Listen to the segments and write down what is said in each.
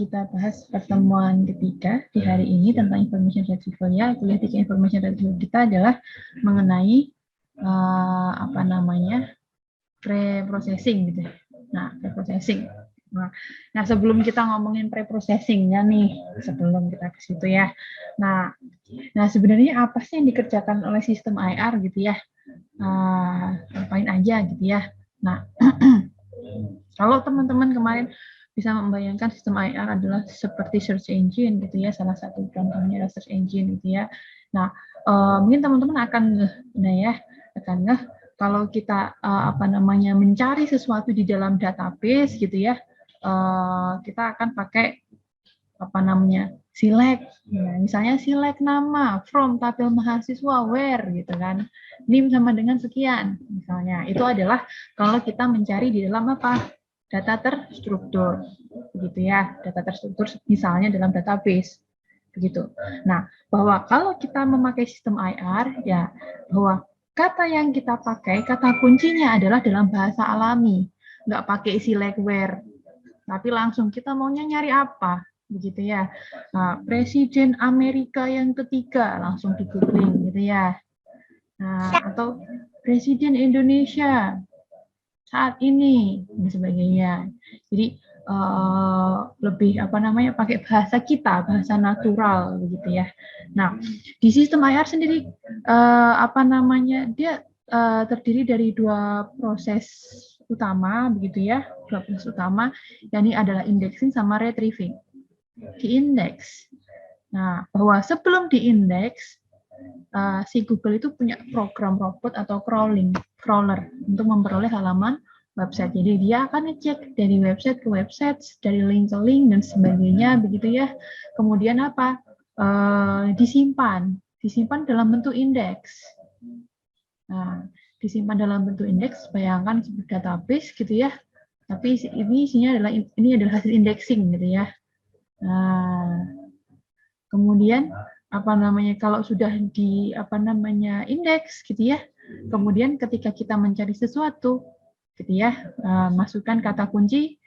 kita bahas pertemuan ketiga di hari ini tentang information retrieval ya. Kuliah 3 information retrieval kita adalah mengenai pre-processing gitu. Nah, pre-processing. Nah, sebelum kita ngomongin pre-processingnya nih, sebelum kita ke situ ya. Nah, sebenarnya apa sih yang dikerjakan oleh sistem IR gitu ya? Ngapain aja gitu ya? Nah, kalau teman-teman kemarin bisa membayangkan sistem IR adalah seperti search engine gitu ya, salah satu contohnya adalah search engine gitu ya. Nah, mungkin teman-teman akan kalau kita mencari sesuatu di dalam database gitu ya, kita akan pakai select, ya, misalnya select nama from tabel mahasiswa where gitu kan, NIM sama dengan sekian misalnya. Itu adalah kalau kita mencari di dalam data terstruktur, begitu ya, data terstruktur misalnya dalam database, begitu. Nah, bahwa kalau kita memakai sistem IR, ya, bahwa kata yang kita pakai, kata kuncinya adalah dalam bahasa alami, nggak pakai select where, tapi langsung kita maunya nyari apa, begitu ya. Nah, Presiden Amerika yang ketiga, langsung di googling gitu ya. Nah, atau Presiden Indonesia saat ini dan sebagainya. Jadi lebih pakai bahasa kita, bahasa natural begitu ya. Nah, di sistem IR sendiri dia terdiri dari 2 proses utama begitu ya, 2 proses utama, yakni adalah indexing sama retrieving. Di indeks. Nah, bahwa sebelum diindeks si Google itu punya program robot atau crawler untuk memperoleh halaman website. Jadi dia akan ngecek dari website ke website, dari link ke link dan sebagainya, begitu ya. Kemudian disimpan dalam bentuk indeks. Nah, disimpan dalam bentuk indeks, bayangkan seperti database gitu ya. Tapi ini adalah hasil indexing gitu ya. Nah, kemudian kalau sudah indeks gitu ya, kemudian ketika kita mencari sesuatu gitu ya, masukkan kata kunci,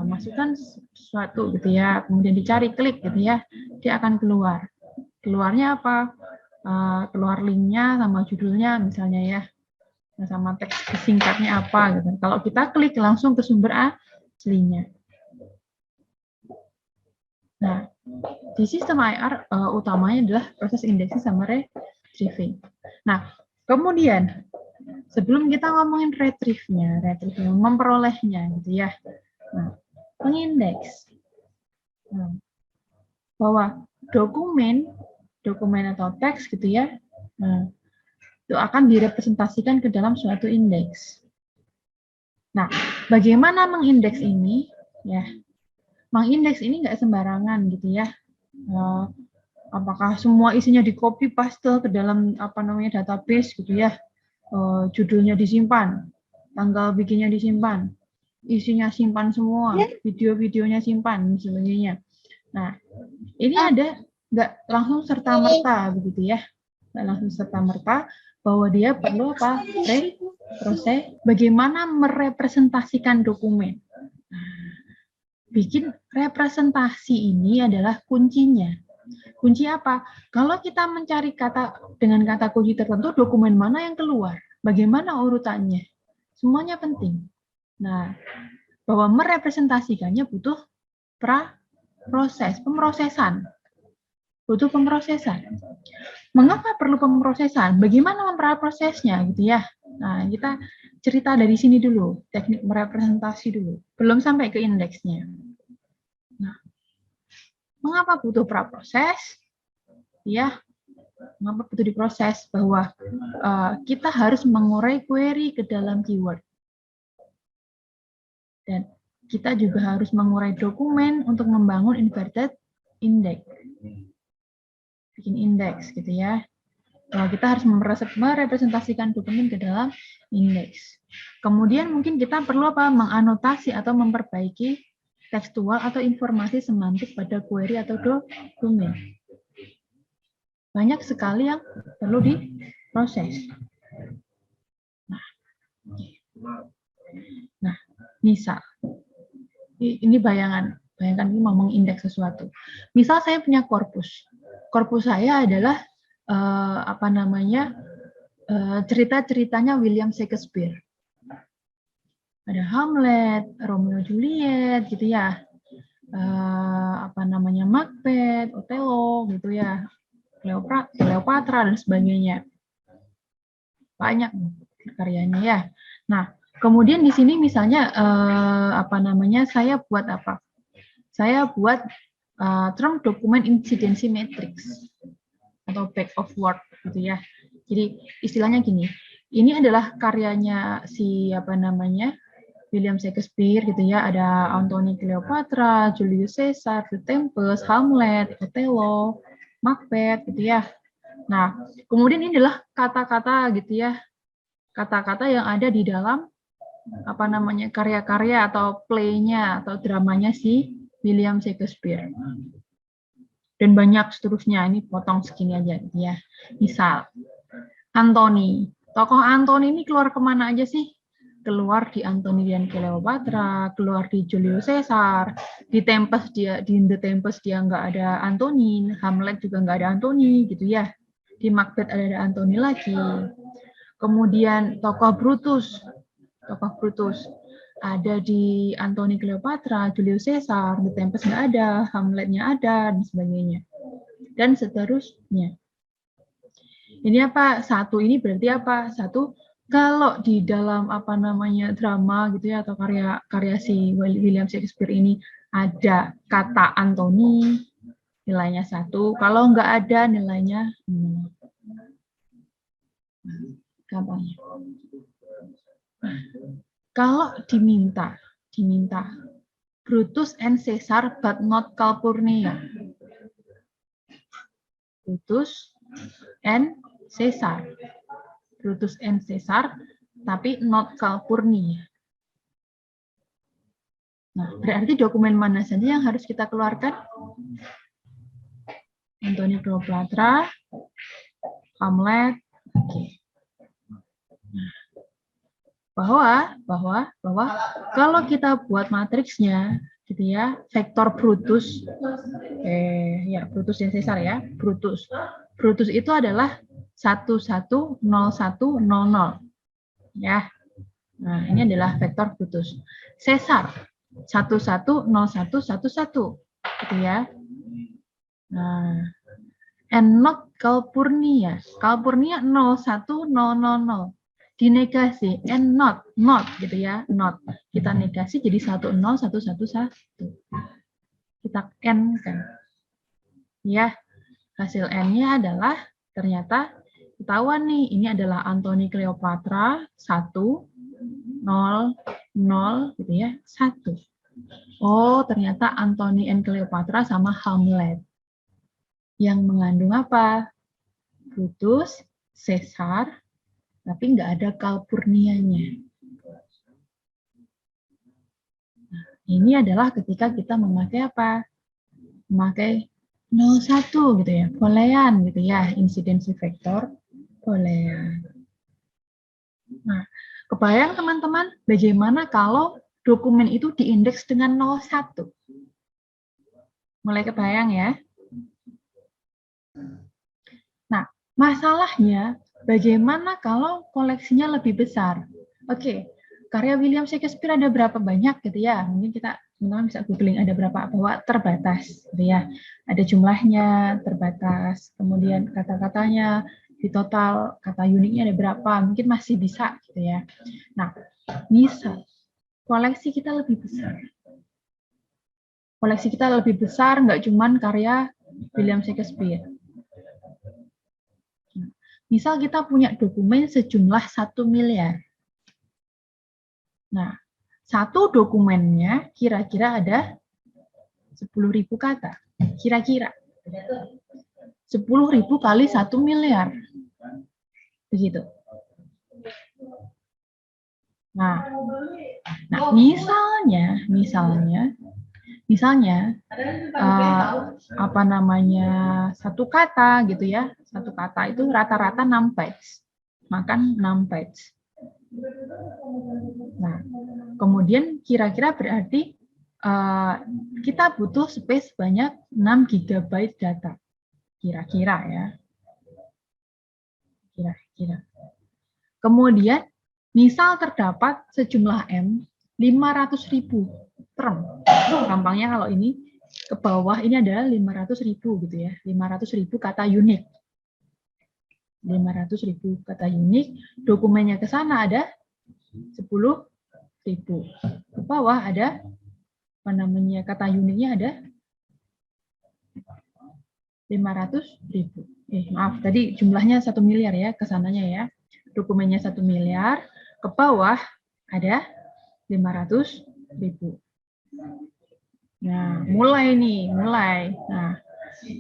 masukkan sesuatu gitu ya, kemudian dicari, klik gitu ya, dia akan keluarnya apa, keluar linknya sama judulnya misalnya ya, sama teks singkatnya apa gitu. Kalau kita klik langsung ke sumber aslinya. Nah, di sistem IR utamanya adalah proses indexing sama retrieving. Nah, kemudian sebelum kita ngomongin retrieve-nya, memperolehnya gitu ya. Nah, mengindeks. Nah, bahwa dokumen atau teks gitu ya, itu akan direpresentasikan ke dalam suatu indeks. Nah, bagaimana mengindeks ini? Ya, mengindeks ini nggak sembarangan gitu ya. Apakah semua isinya di copy paste ke dalam database gitu ya, judulnya disimpan, tanggal bikinnya disimpan, isinya simpan semua, video-videonya simpan dan sebagainya. Nah, ini ada nggak langsung serta-merta begitu ya, nggak langsung serta-merta, bahwa dia perlu proses bagaimana merepresentasikan dokumen. Bikin representasi ini adalah kuncinya. Kunci apa? Kalau kita mencari dengan kata kunci tertentu, dokumen mana yang keluar? Bagaimana urutannya? Semuanya penting. Nah, bahwa merepresentasikannya butuh pemrosesan. Butuh pemrosesan. Mengapa perlu pemrosesan? Bagaimana memprosesnya gitu ya? Nah, kita cerita dari sini dulu, teknik merepresentasi dulu. Belum sampai ke indeksnya. Nah, mengapa butuh praproses? Ya, mengapa butuh diproses? Bahwa kita harus mengurai query ke dalam keyword. Dan kita juga harus mengurai dokumen untuk membangun inverted index. Bikin indeks gitu ya. Kita harus merepresentasikan dokumen ke dalam indeks. Kemudian mungkin kita perlu menganotasi atau memperbaiki tekstual atau informasi semantik pada query atau dokumen. Banyak sekali yang perlu diproses. Nah, misal ini bayangan Bayangkan ini mau mengindeks sesuatu. Misal saya punya korpus. Korpus saya adalah cerita-ceritanya William Shakespeare. Ada Hamlet, Romeo Juliet, gitu ya. Macbeth, Othello, gitu ya. Cleopatra dan sebagainya. Banyak karyanya ya. Nah, kemudian di sini misalnya saya buat apa? Saya buat term dokumen incidency matrix atau back of word gitu ya. Jadi istilahnya gini. Ini adalah karyanya si William Shakespeare gitu ya. Ada Antony Cleopatra, Julius Caesar, The Tempest, Hamlet, Othello, Macbeth gitu ya. Nah, kemudian ini adalah kata-kata gitu ya. Kata-kata yang ada di dalam karya-karya atau play-nya atau dramanya si William Shakespeare. Dan banyak seterusnya, ini potong segini aja ya. Misal, Antony. Tokoh Antony ini keluar kemana aja sih? Keluar di Antony dan Cleopatra, keluar di Julius Caesar, di The Tempest dia nggak ada Antony, Hamlet juga nggak ada Antony, gitu ya. Di Macbeth ada Antony lagi. Kemudian tokoh Brutus ada di Antony Cleopatra, Julius Caesar, The Tempest nggak ada, Hamletnya ada, dan sebagainya. Dan seterusnya. Ini apa? Satu ini berarti apa? Satu, kalau di dalam drama gitu ya, atau karya si William Shakespeare ini ada kata Antony, nilainya 1. Kalau nggak ada, nilainya 0. Gampangnya. Kalau diminta Brutus and Caesar but not Calpurnia. Brutus and Caesar. Brutus and Caesar tapi not Calpurnia. Nah, berarti dokumen mana saja yang harus kita keluarkan? Antony Cleopatra, Hamlet, oke. Bahwa kalau kita buat matriksnya gitu ya, vektor Brutus Brutus dan Caesar ya. Brutus itu adalah 110100 ya. Nah, ini adalah vektor Brutus. Caesar 110111 gitu ya. Nah, and not Calpurnia. Calpurnia 01000. Dinegasi and not gitu ya, not. Kita negasi jadi 10111. Kita n kan. Ya. Hasil n-nya adalah ternyata ketahuan nih, ini adalah Antony Cleopatra 1 0 0 gitu ya, 1. Oh, ternyata Antony and Cleopatra sama Hamlet. Yang mengandung apa? Brutus, Caesar, tapi nggak ada Calpurnianya. Nah, ini adalah ketika kita memakai apa? Memakai 01 gitu ya, Boolean gitu ya, incidency vector Boolean. Nah, kebayang teman-teman bagaimana kalau dokumen itu diindeks dengan 01? Mulai kebayang ya? Nah, masalahnya bagaimana kalau koleksinya lebih besar? Oke, karya William Shakespeare ada berapa banyak gitu ya? Mungkin teman-teman bisa googling ada berapa, bahwa terbatas gitu ya. Ada jumlahnya terbatas, kemudian kata-katanya di total kata uniknya ada berapa, mungkin masih bisa gitu ya. Nah, misal koleksi kita lebih besar. Koleksi kita lebih besar, nggak cuman karya William Shakespeare. Misal kita punya dokumen sejumlah 1 miliar. Nah, satu dokumennya kira-kira ada 10.000 kata. Kira-kira. 10.000 kali 1 miliar. Begitu. Nah misalnya satu kata gitu ya. Satu kata itu rata-rata 6 page. Makan 6 page. Nah, kemudian kira-kira berarti kita butuh space banyak 6 GB data. Kira-kira ya. Kira-kira. Kemudian, misal terdapat sejumlah M 500.000 term. Gampangnya kalau ini ke bawah ini adalah 500.000 gitu ya. 500.000 kata unik. 500.000 kata unik. Dokumennya ke sana ada 10.000. Ke bawah ada apa namanya kata uniknya ada 500.000. Maaf, tadi jumlahnya 1 miliar ya, kesananya ya. Dokumennya 1 miliar, ke bawah ada 500.000. Nah, mulai nih, mulai. Nah,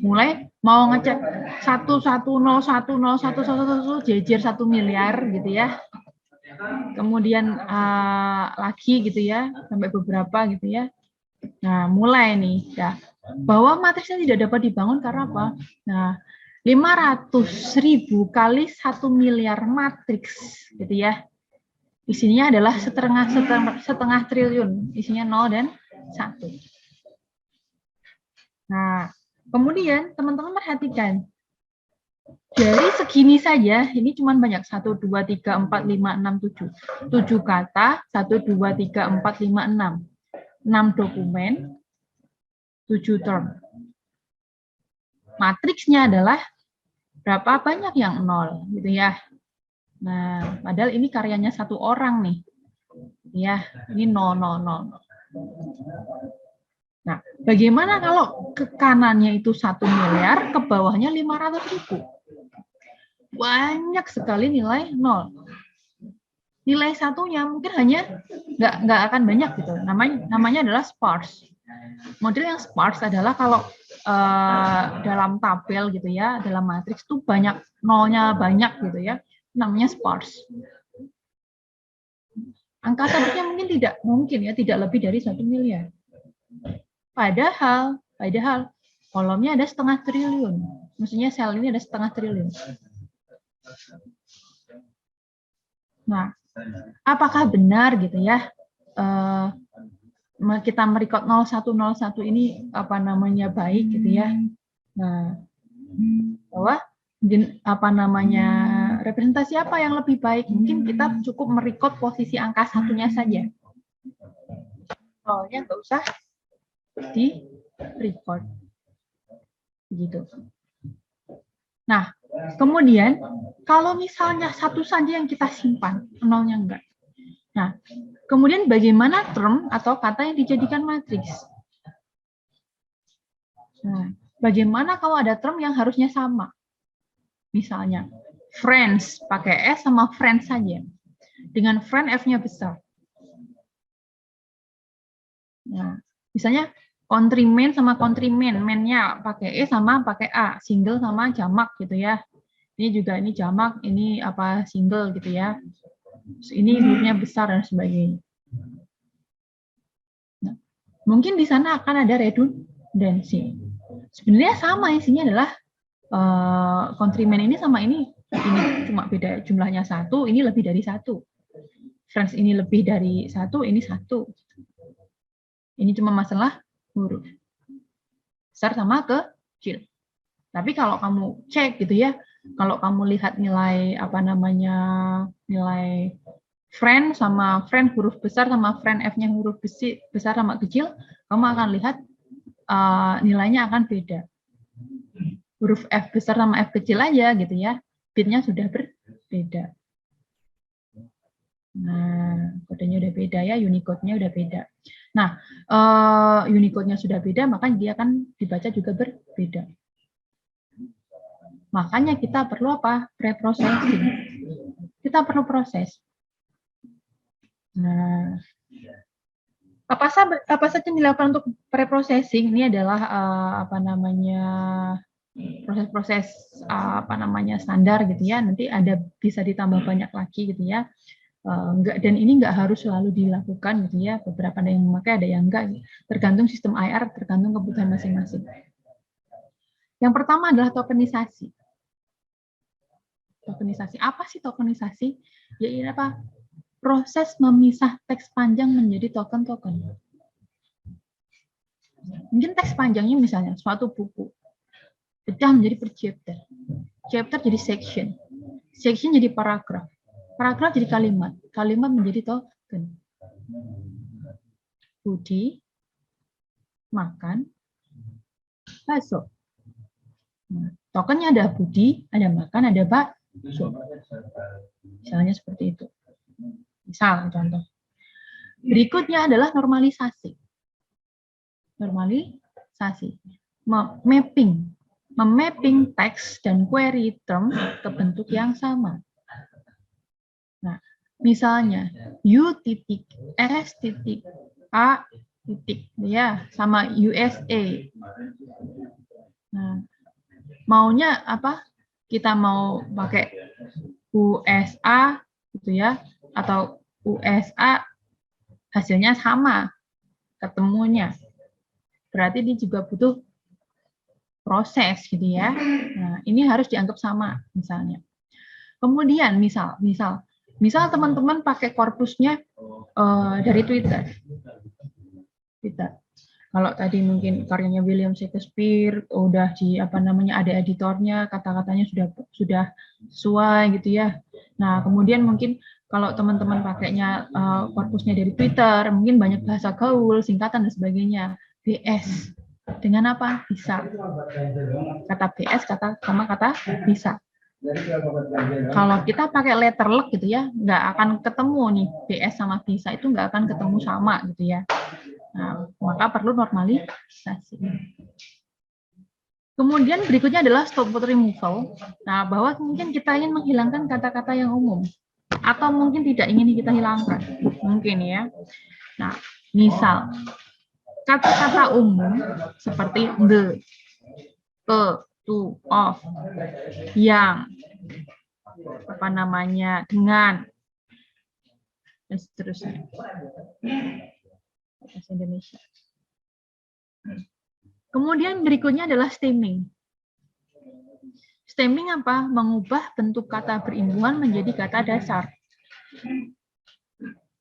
mulai mau ngecek 1101011111 jejer 1 miliar gitu ya. Kemudian lagi gitu ya, sampai beberapa gitu ya. Nah, mulai nih, ya. Bahwa matriksnya tidak dapat dibangun karena apa? Nah, 500.000 kali 1 miliar matriks, gitu ya. Isinya adalah setengah triliun, isinya 0 dan 1. Nah, kemudian teman-teman perhatikan, dari segini saja, ini cuma banyak 1, 2, 3, 4, 5, 6, 7. 7 kata, 1, 2, 3, 4, 5, 6. 6 dokumen, 7 term. Matriksnya adalah berapa banyak yang 0, gitu ya. Nah, padahal ini karyanya 1 orang nih. Ya, ini 0, 0, 0. Nah, bagaimana kalau ke kanannya itu 1 miliar, ke bawahnya 500.000? Banyak sekali nilai 0. Nilai satunya mungkin hanya nggak akan banyak gitu. Namanya adalah sparse. Model yang sparse adalah kalau dalam tabel gitu ya, dalam matriks itu banyak nolnya banyak gitu ya, namanya sparse. Angka satunya mungkin tidak lebih dari 1 miliar. Padahal kolomnya ada setengah triliun. Maksudnya sel ini ada setengah triliun. Nah, apakah benar gitu ya? Kita merecord 0101 ini apa namanya baik gitu ya. Nah, bahwa apa namanya representasi apa yang lebih baik? Mungkin kita cukup merecord posisi angka satunya saja. Soalnya nggak usah di record. Gitu. Nah, kemudian kalau misalnya satu saja yang kita simpan, nolnya enggak. Nah, kemudian bagaimana term atau kata yang dijadikan matriks? Nah, bagaimana kalau ada term yang harusnya sama? Misalnya, friends pakai S sama friends saja. Dengan friend F-nya besar. Nah, misalnya countryman sama countryman, man-nya pakai E sama pakai A, single sama jamak gitu ya. Ini juga ini jamak, ini apa single gitu ya. Ini hurufnya besar dan sebagainya. Nah, mungkin di sana akan ada redundancy. Sebenarnya sama, isinya adalah countryman ini sama ini cuma beda jumlahnya 1, ini lebih dari 1. Friends ini lebih dari 1, ini 1. Ini cuma masalah huruf. Besar sama kecil. Tapi kalau kamu cek gitu ya, kalau kamu lihat nilai apa namanya nilai friend sama friend huruf besar sama friend F-nya huruf besar sama kecil, kamu akan lihat nilainya akan beda. Huruf F besar sama F kecil aja gitu ya, bitnya sudah berbeda. Nah, kodenya udah beda ya, Unicode-nya udah beda. Nah, Unicode-nya sudah beda, maka dia akan dibaca juga berbeda. Makanya kita perlu apa? Preprocessing. Kita perlu proses. Nah, apa saja yang dilakukan untuk preprocessing? Ini adalah apa namanya proses-proses apa namanya standar gitu ya. Nanti ada bisa ditambah banyak lagi gitu ya. Dan ini nggak harus selalu dilakukan gitu ya. Beberapa ada yang memakai, ada yang enggak. Tergantung sistem IR, tergantung kebutuhan masing-masing. Yang pertama adalah tokenisasi. Tokenisasi. Apa sih tokenisasi? Ya ini apa? Proses memisah teks panjang menjadi token-token. Mungkin teks panjangnya misalnya suatu buku pecah menjadi per chapter. Chapter jadi section. Section jadi paragraf. Paragraf jadi kalimat. Kalimat menjadi token. Budi makan bakso. Nah, tokennya ada Budi, ada makan, ada bakso. Misalnya seperti itu. Misal contoh. Berikutnya adalah normalisasi. Normalisasi. Mapping. Memapping teks dan query term ke bentuk yang sama. Nah, misalnya U.S.A. ya sama USA. Nah, maunya apa? Kita mau pakai USA gitu ya, atau USA hasilnya sama ketemunya. Berarti dia juga butuh proses gitu ya. Nah, ini harus dianggap sama misalnya. Kemudian misal teman-teman pakai korpusnya dari Twitter. Kalau tadi mungkin karyanya William Shakespeare udah ada editornya, kata-katanya sudah sesuai gitu ya. Nah, kemudian mungkin kalau teman-teman pakainya korpusnya dari Twitter, mungkin banyak bahasa gaul, singkatan dan sebagainya. BS dengan apa? Bisa. Kata BS sama kata bisa. Kalau kita pakai letterlock gitu ya, nggak akan ketemu nih BS sama bisa, itu nggak akan ketemu sama gitu ya. Nah, maka perlu normalisasi. Kemudian berikutnya adalah stop word removal. Nah, bahwa mungkin kita ingin menghilangkan kata-kata yang umum atau mungkin tidak ingin kita hilangkan, mungkin ya. Nah, misal kata-kata umum seperti the, ke, to, of, yang, dengan, dan seterusnya. Bahasa Indonesia. Kemudian berikutnya adalah stemming. Stemming apa? Mengubah bentuk kata berimbuhan menjadi kata dasar.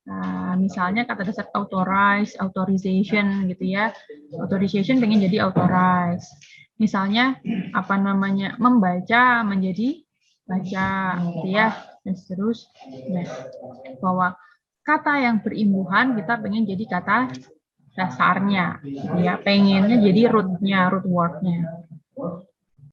Nah, misalnya kata dasar authorize, authorization gitu ya. Authorization pengen jadi authorize. Misalnya membaca menjadi baca gitu ya, dan seterusnya. Bahwa kata yang berimbuhan kita pengen jadi kata dasarnya gitu ya, pengennya jadi root word-nya.